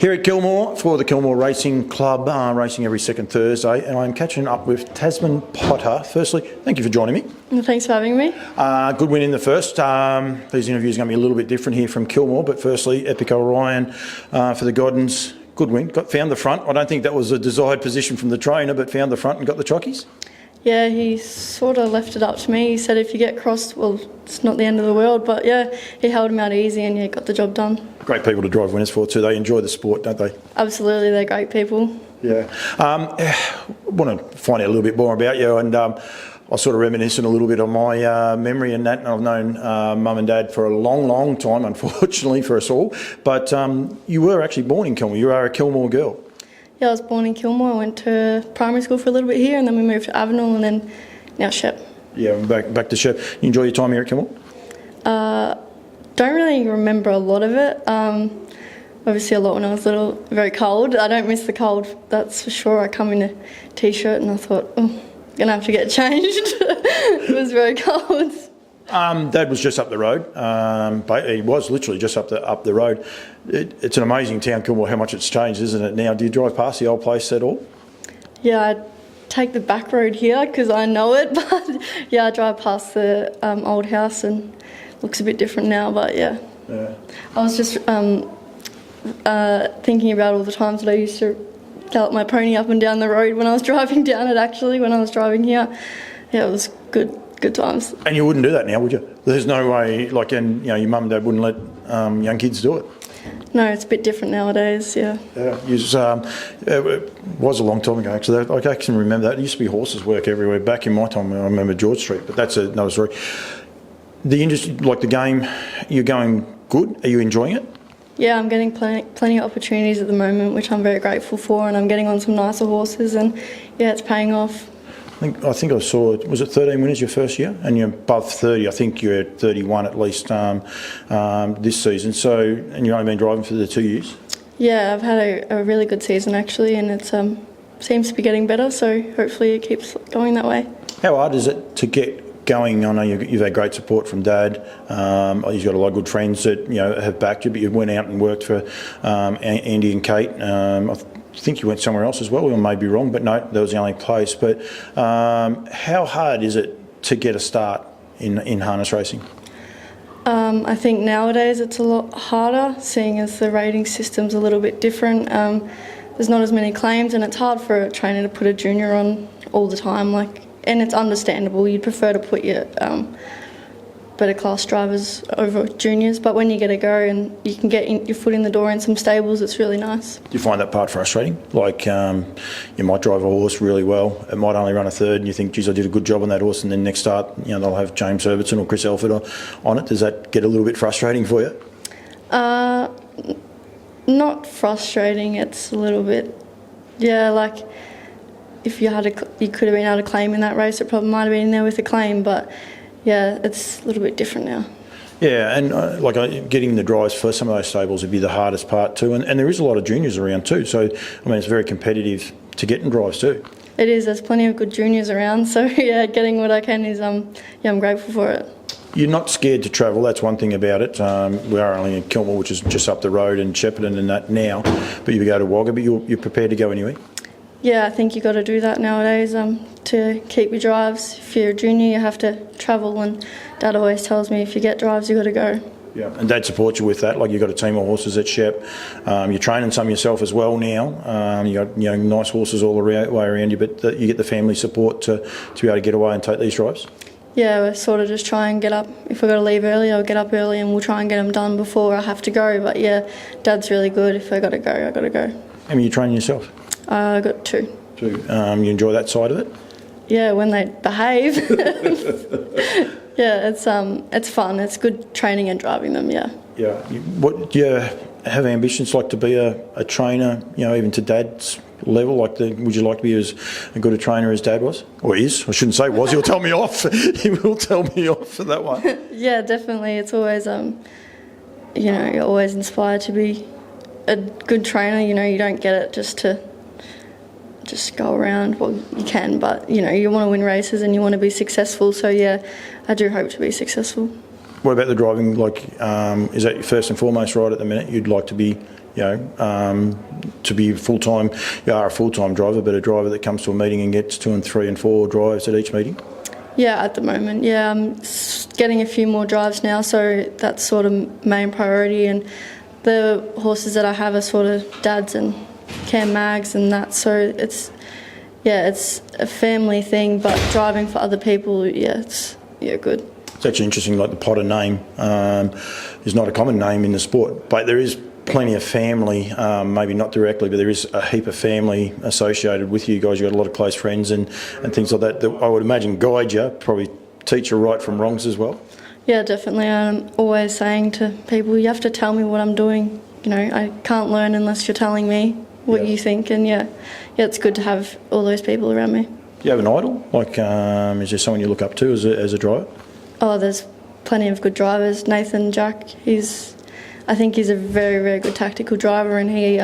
Here at Kilmore for the Kilmore Racing Club, racing every second Thursday, and I'm catching up with Tasmyn Potter. Firstly, thank you for joining me. Well, thanks for having me. Good win in the first. These interviews are going to be a little bit different here from Kilmore, but firstly, Epic Orion for the Goddens. Good win. Found the front. I don't think that was a desired position from the trainer, but found the front and got the chockies. Yeah, he sort of left it up to me. He said if you get crossed, well, it's not the end of the world. But yeah, he held him out easy and yeah, got the job done. Great people to drive winners for too. They enjoy the sport, don't they? Absolutely, they're great people. Yeah. I want to find out a little bit more about you, and I was sort of reminiscing a little bit on my memory and that. And I've known Mum and Dad for a long, long time, unfortunately for us all. But you were actually born in Kilmore. You are a Kilmore girl. Yeah, I was born in Kilmore. I went to primary school for a little bit here, and then we moved to Avenel, and then now Shep. Yeah, back to Shep. You enjoy your time here at Kilmore? Don't really remember a lot of it. Obviously a lot when I was little, very cold. I don't miss the cold, that's for sure. I come in a t-shirt and I thought, oh, I'm going to have to get changed. It was very cold. Dad was just up the road. He was literally just up the road. It's an amazing town, Kilmore, how much it's changed, isn't it now? Do you drive past the old place at all? Yeah, I take the back road here because I know it, but yeah, I drive past the old house and it looks a bit different now, but yeah. I was just thinking about all the times that I used to gallop my pony up and down the road when I was driving down it, actually, when I was driving here. Yeah, it was good times. And you wouldn't do that now, would you? There's no way, and your mum and dad wouldn't let young kids do it. No, it's a bit different nowadays, yeah. Yeah, it was a long time ago, actually. I can remember that. It used to be horses work everywhere. Back in my time, I remember George Street, but that's another story. The industry, the game, you're going good? Are you enjoying it? Yeah, I'm getting plenty of opportunities at the moment, which I'm very grateful for, and I'm getting on some nicer horses, and yeah, it's paying off. I think I saw, was it 13 winners your first year? And you're above 30. I think you're at 31 at least this season. So, and you've only been driving for the 2 years? Yeah, I've had a really good season actually, and it seems to be getting better, so hopefully it keeps going that way. How hard is it to get going? I know you've had great support from Dad. You've got a lot of good friends that have backed you, but you went out and worked for Andy and Kate. I think you went somewhere else as well. I may be wrong, but no, that was the only place. But how hard is it to get a start in harness racing? I think nowadays it's a lot harder, seeing as the rating system's a little bit different. There's not as many claims, and it's hard for a trainer to put a junior on all the time. And it's understandable. You'd prefer to put your better class drivers over juniors, but when you get a go and you can get your foot in the door in some stables, it's really nice. Do you find that part frustrating? You might drive a horse really well, it might only run a third, and you think, geez, I did a good job on that horse, and then next start, they'll have James Herbertson or Chris Elford on it. Does that get a little bit frustrating for you? Not frustrating. It's a little bit, if you could have been able to claim in that race, it probably might have been in there with a claim, but yeah, it's a little bit different now. Yeah, and getting the drives for some of those stables would be the hardest part too, and there is a lot of juniors around too, so it's very competitive to get in drives too. It is, there's plenty of good juniors around, so yeah, getting what I can is, I'm grateful for it. You're not scared to travel, that's one thing about it. We are only in Kilmore, which is just up the road, and Shepparton and that now, but you go to Wagga, but you're prepared to go anywhere? Yeah, I think you've got to do that nowadays to keep your drives. If you're a junior, you have to travel, and Dad always tells me if you get drives, you've got to go. Yeah, and Dad supports you with that. You've got a team of horses at Shep. You're training some yourself as well now. You got nice horses all the way around you, but you get the family support to be able to get away and take these drives. Yeah, we sort of just try and get up. If we've got to leave early, I'll get up early, and we'll try and get them done before I have to go. But yeah, Dad's really good. If I got to go, I got to go. How many are you training yourself? I got two. You enjoy that side of it? Yeah, when they behave. Yeah, it's fun. It's good training and driving them. Yeah. Yeah. What do you have ambitions to be a trainer? Even to Dad's level. Would you like to be as good a trainer as Dad was, or is? I shouldn't say was. He'll tell me off. He will tell me off for that one. Yeah, definitely. It's always you're always inspired to be a good trainer. You don't get it just to go around. Well, you can, but you want to win races and you want to be successful, so yeah, I do hope to be successful. What about the driving? Is that your first and foremost right at the minute? You'd like to be to be full-time. You are a full-time driver, but a driver that comes to a meeting and gets 2 and 3 and 4 drives at each meeting? Yeah, at the moment, yeah. I'm getting a few more drives now, so that's sort of main priority. And the horses that I have are sort of Dad's and Cam Mags and that, so it's a family thing, but driving for other people, it's good. It's actually interesting, like the Potter name is not a common name in the sport, but there is plenty of family, maybe not directly, but there is a heap of family associated with you guys. You've got a lot of close friends and things like that I would imagine guide you, probably teach you right from wrongs as well. Yeah, definitely. I'm always saying to people, you have to tell me what I'm doing. I can't learn unless you're telling me what you think, and it's good to have all those people around me. Do you have an idol? Like, is there someone you look up to as a driver? Oh, there's plenty of good drivers. Nathan Jack, I think he's a very, very good tactical driver, and he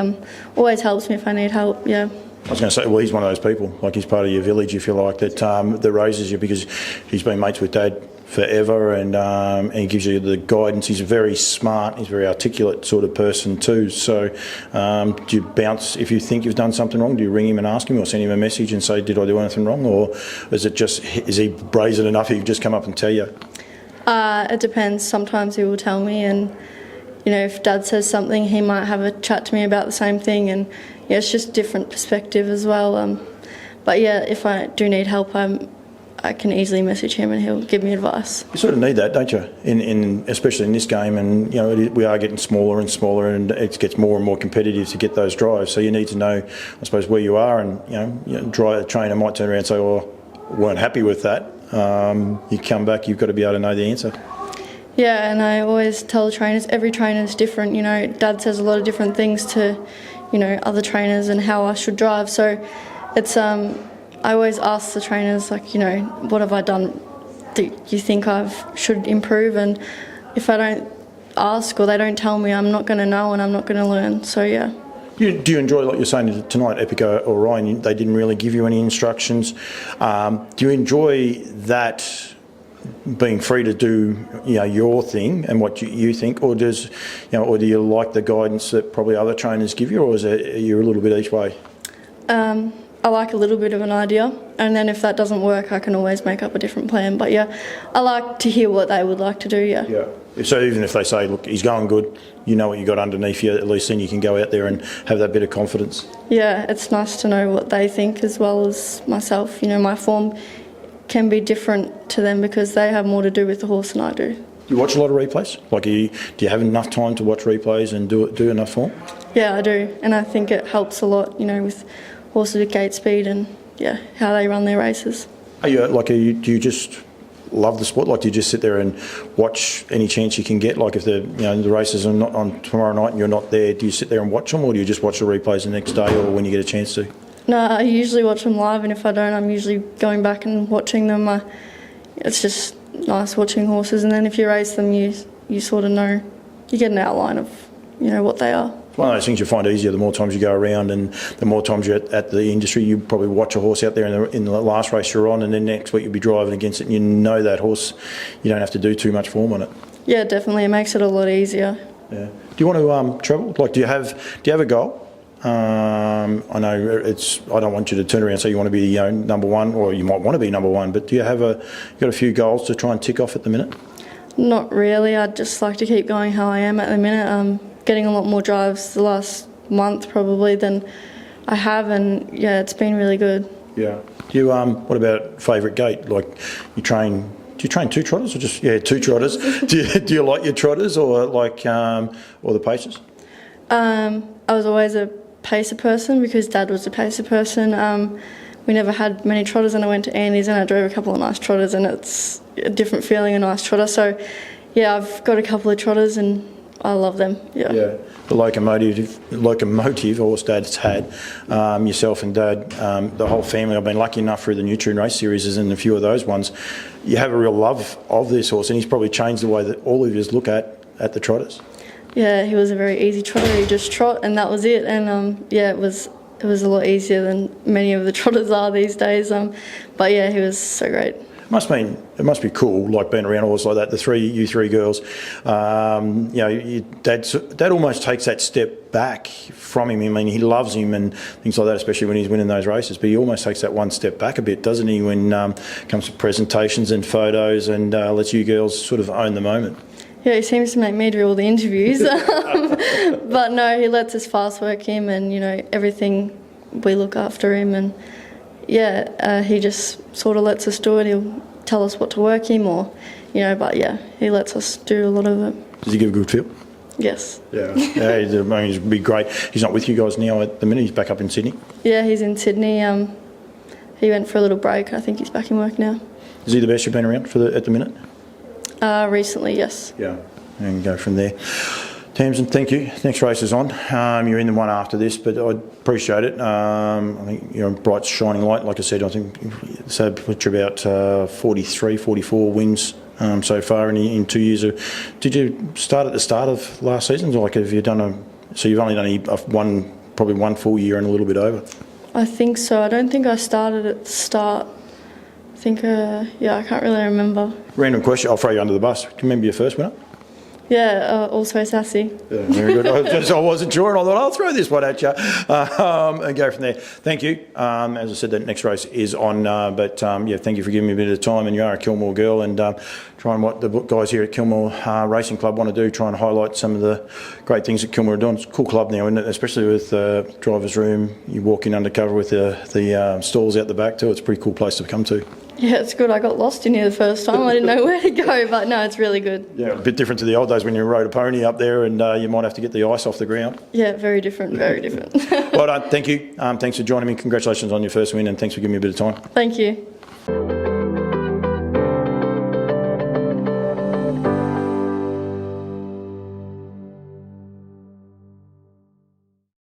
always helps me if I need help, yeah. I was going to say, well, he's one of those people, like he's part of your village, if you like, that raises you because he's been mates with Dad forever, and he gives you the guidance. He's very smart, he's a very articulate sort of person too. So do you bounce, if you think you've done something wrong, do you ring him and ask him, or send him a message and say, did I do anything wrong, or is he brazen enough he'll just come up and tell you? It depends. Sometimes he will tell me, and if Dad says something, he might have a chat to me about the same thing, and it's just different perspective as well. But if I do need help, I can easily message him and he'll give me advice. You sort of need that, don't you? Especially in this game, and we are getting smaller and smaller, and it gets more and more competitive to get those drives. So you need to know, I suppose, where you are, and a trainer might turn around and say, "Oh, weren't happy with that." You come back, you've got to be able to know the answer. Yeah, and I always tell the trainers, every trainer is different. Dad says a lot of different things to, other trainers and how I should drive. So it's I always ask the trainers, like, what have I done that you think I should improve? And if I don't ask or they don't tell me, I'm not going to know and I'm not going to learn. So, yeah. Do you enjoy, like you're saying tonight, Epic Orion, they didn't really give you any instructions. Do you enjoy that, being free to do your thing and what you think, or do you like the guidance that probably other trainers give you, or are you a little bit each way? I like a little bit of an idea, and then if that doesn't work, I can always make up a different plan. But I like to hear what they would like to do. Yeah. So even if they say, look, he's going good, you know what you got underneath you, at least then you can go out there and have that bit of confidence. Yeah, it's nice to know what they think as well as myself. My form can be different to them because they have more to do with the horse than I do. Do you watch a lot of replays? Like, do you have enough time to watch replays and do enough form? Yeah, I do, and I think it helps a lot, with horses with gate speed and how they run their races. Do you just love the sport? Like, do you just sit there and watch any chance you can get? Like, if the races are not on tomorrow night and you're not there, do you sit there and watch them, or do you just watch the replays the next day or when you get a chance to? No, I usually watch them live, and if I don't, I'm usually going back and watching them. It's just nice watching horses, and then if you race them, you sort of know, you get an outline of what they are. It's one of those things you find easier the more times you go around, and the more times you're at the industry. You probably watch a horse out there in the last race you're on, and then next week you'll be driving against it, and you know that horse. You don't have to do too much form on it. Yeah, definitely. It makes it a lot easier. Yeah. Do you want to travel? Like, do you have a goal? I know I don't want you to turn around and say you want to be number one, or you might want to be number one, but do you got a few goals to try and tick off at the minute? Not really. I'd just like to keep going how I am at the minute. Getting a lot more drives the last month probably than I have, and it's been really good. Yeah. Do you what about favourite gate? Like, do you train two trotters or just two trotters? do you like your trotters or or the paces? I was always a pacer person because Dad was a pacer person. We never had many trotters, and I went to Andy's and I drove a couple of nice trotters, and it's a different feeling, a nice trotter. So I've got a couple of trotters and I love them. Yeah. The locomotive horse Dad's had, yourself and Dad, the whole family. I've been lucky enough through the Nutrient Race series and a few of those ones. You have a real love of this horse, and he's probably changed the way that all of you look at the trotters. Yeah, he was a very easy trotter. He just trot and that was it. And it was a lot easier than many of the trotters are these days. But he was so great. It must be cool, like being around a horse like that. You three girls, your dad almost takes that step back from him. I mean, he loves him and things like that, especially when he's winning those races. But he almost takes that one step back a bit, doesn't he, when it comes to presentations and photos, and lets you girls sort of own the moment. Yeah, he seems to make me do all the interviews. But no, he lets us fast work him, and everything, we look after him, and he just sort of lets us do it. He'll tell us what to work him, or but he lets us do a lot of it. Does he give a good feel? Yes. Yeah, it'd be great. He's not with you guys now at the minute. He's back up in Sydney. Yeah, he's in Sydney. He went for a little break. I think he's back in work now. Is he the best you've been around at the minute? Recently, yes. Yeah, and go from there. Tamsyn, thank you. Next race is on. You're in the one after this, but I appreciate it. I think you're a bright, shining light. Like I said, I think so. Put you about 43, 44 wins so far in 2 years. Did you start at the start of last season, or have you done So you've only done probably one full year and a little bit over. I think so. I don't think I started at the start. I think, I can't really remember. Random question, I'll throw you under the bus. Do you remember your first winner? Yeah, also sassy. Yeah, very good. I wasn't sure, and I thought I'll throw this one at you and go from there. Thank you. As I said, the next race is on, but thank you for giving me a bit of time. And you are a Kilmore girl, and trying what the guys here at Kilmore Racing Club want to do, try and highlight some of the great things that Kilmore are doing. It's a cool club now, isn't it? Especially with driver's room. You walk in undercover with the stalls out the back too. It's a pretty cool place to come to. Yeah, it's good. I got lost in here the first time. I didn't know where to go, but no, it's really good. Yeah, a bit different to the old days when you rode a pony up there and you might have to get the ice off the ground. Yeah, very different, very different. Well done. Thank you. Thanks for joining me. Congratulations on your first win, and thanks for giving me a bit of time. Thank you.